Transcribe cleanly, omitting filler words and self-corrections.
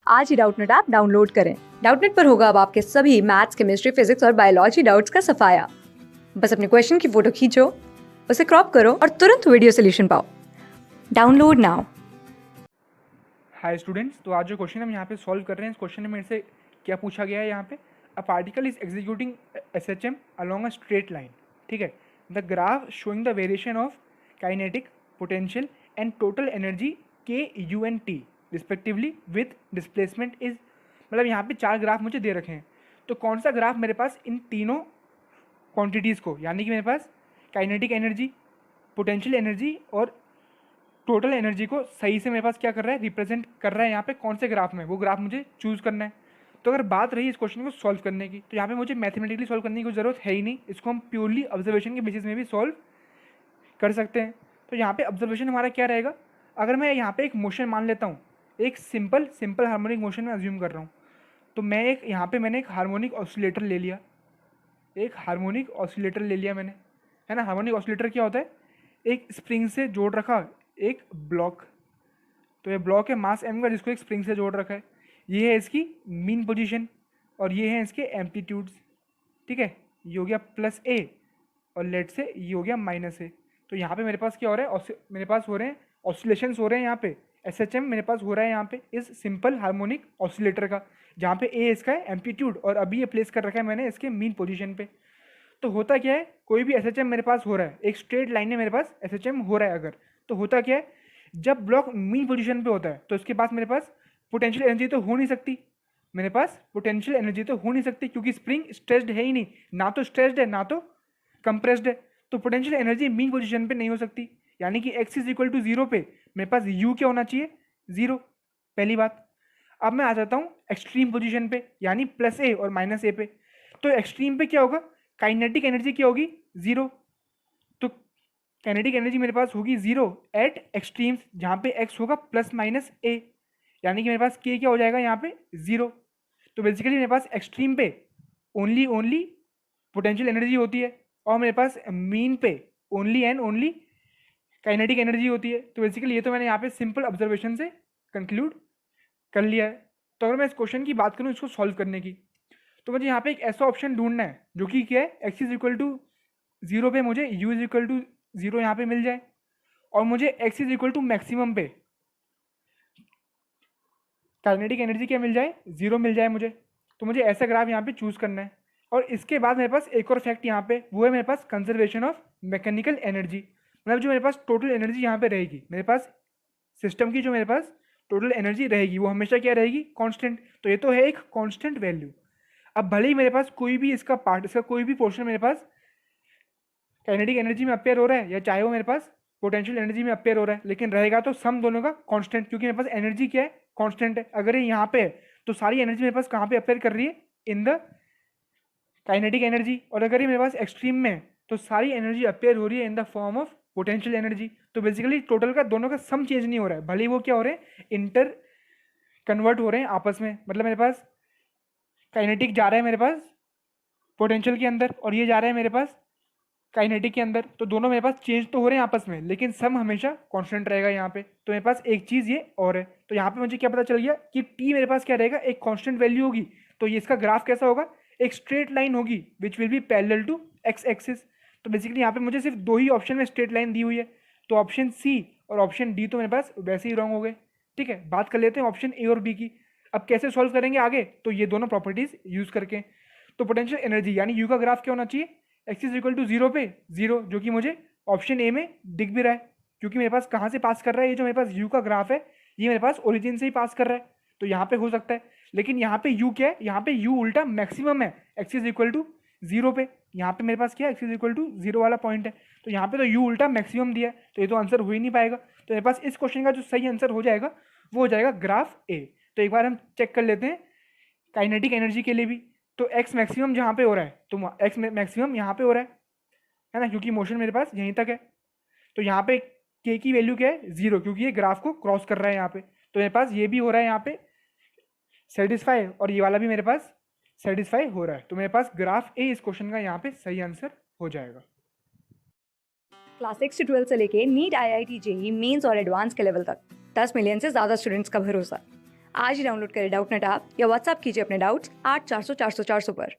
आज ही Doubtnut app download करें। Doubtnut पर होगा अब आपके सभी मैथ्स, केमिस्ट्री, फिजिक्स और बायोलॉजी डाउट्स का सफाया। बस अपने क्वेश्चन की फोटो खींचो, उसे क्रॉप करो और तुरंत वीडियो सोल्यूशन पाओ। Download now. हाय स्टूडेंट्स, तो आज जो क्वेश्चन हम यहाँ पे सॉल्व कर रहे हैं, इस क्वेश्चन में मेरे से क्या पूछा गया है यहाँ पे, a particle is executing SHM along a straight line. ठीक है, the graph showing the variation of kinetic, potential and total energy KU and T respectively with displacement is, मतलब यहाँ पे 4 ग्राफ मुझे दे रखे हैं। तो कौन सा ग्राफ मेरे पास इन तीनों क्वांटिटीज़ को, यानी कि मेरे पास काइनेटिक एनर्जी, पोटेंशियल एनर्जी और टोटल एनर्जी को सही से मेरे पास क्या कर रहा है, रिप्रेजेंट कर रहा है यहाँ पे कौन से ग्राफ में, वो ग्राफ मुझे चूज़ करना है। तो अगर बात रही इस क्वेश्चन को सॉल्व करने की, तो यहाँ पे मुझे मैथमेटिकली सॉल्व करने की कोई ज़रूरत है ही नहीं, इसको हम प्योरली ऑब्जर्वेशन के बेसिस में भी सॉल्व कर सकते हैं। तो यहाँ पे ऑब्जर्वेशन हमारा क्या रहेगा, अगर मैं यहाँ पे एक मोशन मान लेता हूँ, एक सिंपल हार्मोनिक मोशन में अज्यूम कर रहा हूँ, तो मैं एक यहाँ पे मैंने एक हार्मोनिक ऑसिलेटर ले लिया, मैंने, है ना। हार्मोनिक ऑसिलेटर क्या होता है, एक स्प्रिंग से जोड़ रखा एक ब्लॉक, तो ये ब्लॉक है मास m का, जिसको एक स्प्रिंग से जोड़ रखा है। ये है इसकी मीन पोजीशन और ये है इसके एम्पलीट्यूड्स। ठीक है, ये हो गया +a और लेट से ये हो गया -a। तो यहाँ पे मेरे पास क्या हो रहा है, मेरे पास हो रहे हैं ऑसिलेशंस हो रहे हैं यहाँ पे, SHM मेरे पास हो रहा है यहाँ पे इस सिंपल हार्मोनिक ऑसिलेटर का, जहाँ पे a इसका है एम्पलीट्यूड और अभी ये प्लेस कर रखा है मैंने इसके मीन पोजीशन पे। तो होता क्या है, कोई भी SHM मेरे पास हो रहा है, एक स्ट्रेट लाइन में मेरे पास SHM हो रहा है अगर, तो होता क्या है, जब ब्लॉक मीन पोजीशन पे होता है तो इसके पास मेरे पास पोटेंशियल एनर्जी तो हो नहीं सकती, क्योंकि स्प्रिंग स्ट्रेच्ड है ही नहीं, ना तो स्ट्रेच्ड है ना तो कंप्रेस्ड है, तो पोटेंशियल एनर्जी मीन पोजीशन पे नहीं हो सकती। यानी कि x इज इक्वल टू 0 पे मेरे पास u क्या होना चाहिए, 0, पहली बात। अब मैं आ जाता हूँ एक्सट्रीम पोजीशन पे, यानी +a और -a पे। तो एक्सट्रीम पे क्या होगा, काइनेटिक एनर्जी क्या होगी, 0। तो काइनेटिक एनर्जी मेरे पास होगी 0 एट एक्सट्रीम्स, जहाँ पे x होगा +-a, यानी कि मेरे पास k क्या हो जाएगा यहाँ पे 0। तो बेसिकली मेरे पास एक्सट्रीम पे ओनली पोटेंशियल एनर्जी होती है और मेरे पास मीन पे ओनली काइनेटिक एनर्जी होती है। तो बेसिकली ये तो मैंने यहाँ पे सिंपल ऑब्जर्वेशन से कंक्लूड कर लिया है। तो अगर मैं इस क्वेश्चन की बात करूँ इसको सॉल्व करने की, तो मुझे यहाँ पे एक ऐसा ऑप्शन ढूंढना है जो कि क्या है, x इज इक्वल टू 0 पे मुझे u इज इक्वल टू 0 यहाँ पे मिल जाए और मुझे x is equal to maximum पे काइनेटिक एनर्जी क्या मिल जाए, 0 मिल जाए मुझे। तो मुझे ऐसा ग्राफ यहाँ पे चूज़ करना है। और इसके बाद मेरे पास एक और फैक्ट यहाँ पे, वो है मेरे पास कंजर्वेशन ऑफ मैकेनिकल एनर्जी, मतलब जो मेरे पास टोटल एनर्जी यहाँ पे रहेगी, मेरे पास सिस्टम की जो मेरे पास टोटल एनर्जी रहेगी वो हमेशा क्या रहेगी, कांस्टेंट। तो ये तो है एक कांस्टेंट वैल्यू। अब भले ही मेरे पास कोई भी इसका कोई भी पोर्शन मेरे पास काइनेटिक एनर्जी में अपेयर हो रहा है या चाहे वो मेरे पास पोटेंशियल एनर्जी में अपेयर हो रहा है, लेकिन रहेगा तो सम दोनों का कांस्टेंट, क्योंकि मेरे पास एनर्जी क्या है, कांस्टेंट है। अगर ये यहाँ पे है तो सारी एनर्जी मेरे पास कहाँ पे अपेयर कर रही है, इन द काइनेटिक एनर्जी, और अगर ये मेरे पास एक्सट्रीम में है तो सारी एनर्जी अपेयर हो रही है in the form of potential energy. तो बेसिकली टोटल का दोनों का सम चेंज नहीं हो रहा है, भले ही वो क्या हो रहे हैं, इंटर कन्वर्ट हो रहे हैं आपस में। मतलब मेरे पास काइनेटिक जा रहा है मेरे पास पोटेंशियल के अंदर और ये जा रहा है मेरे पास काइनेटिक के अंदर, तो दोनों मेरे पास चेंज तो हो रहे हैं आपस में, लेकिन सम हमेशा कांस्टेंट रहेगा यहाँ पे। तो मेरे पास एक चीज़ ये और है, तो यहाँ पे मुझे क्या पता चल गया कि t मेरे पास क्या रहेगा, एक कांस्टेंट वैल्यू होगी। तो ये इसका ग्राफ कैसा होगा, एक स्ट्रेट लाइन होगी which will be parallel to x axis. तो बेसिकली यहाँ पे मुझे सिर्फ 2 ही ऑप्शन में स्ट्रेट लाइन दी हुई है, तो ऑप्शन सी और ऑप्शन डी तो मेरे पास वैसे ही रॉन्ग हो गए। ठीक है, बात कर लेते हैं ऑप्शन ए और बी की। अब कैसे सॉल्व करेंगे आगे, तो ये दोनों प्रॉपर्टीज यूज करके। तो पोटेंशियल एनर्जी यानी यू का ग्राफ क्या होना चाहिए, x इज इक्वल टू 0 पे 0, जो कि मुझे ऑप्शन ए में दिख भी रहा है, क्योंकि मेरे पास कहाँ से पास कर रहा है, ये जो मेरे पास u का ग्राफ है ये मेरे पास ओरिजिन से ही पास कर रहा है, तो यहाँ पे हो सकता है। लेकिन यहाँ पे u क्या है, यहाँ पे u उल्टा मैक्सिमम है, x इज इक्वल टू 0 पे, यहाँ पे मेरे पास क्या है, x इज इक्वल टू 0 वाला पॉइंट है, तो यहाँ पे तो u उल्टा मैक्सिमम दिया है, तो ये तो आंसर हो ही नहीं पाएगा। तो मेरे पास इस क्वेश्चन का जो सही आंसर हो जाएगा वो हो जाएगा ग्राफ ए। तो एक बार हम चेक कर लेते हैं काइनेटिक एनर्जी के लिए भी। तो x मैक्सिमम जहाँ पे हो रहा है, तो x मैक्सिमम यहाँ पे हो रहा है ना, क्योंकि मोशन मेरे पास यहीं तक है। तो यहाँ पे k की वैल्यू क्या है, 0, क्योंकि ये ग्राफ को क्रॉस कर रहा है यहाँ पे। तो मेरे पास ये भी हो रहा है यहाँ पे सेटिस्फाई और ये वाला भी मेरे पास सेटिस्फाई हो रहा है। तो मेरे पास ग्राफ ए इस क्वेश्चन का यहाँ पे सही आंसर हो जाएगा। क्लास 6 से 12 से लेके नीट, IIT, JEE मेंस और एडवांस के लेवल तक 10 मिलियन से ज़्यादा स्टूडेंट्स का भरोसा। आज ही डाउनलोड करें डाउटनेट ऐप या व्हाट्सएप कीजिए अपने डाउट्स 8400 400 400 पर।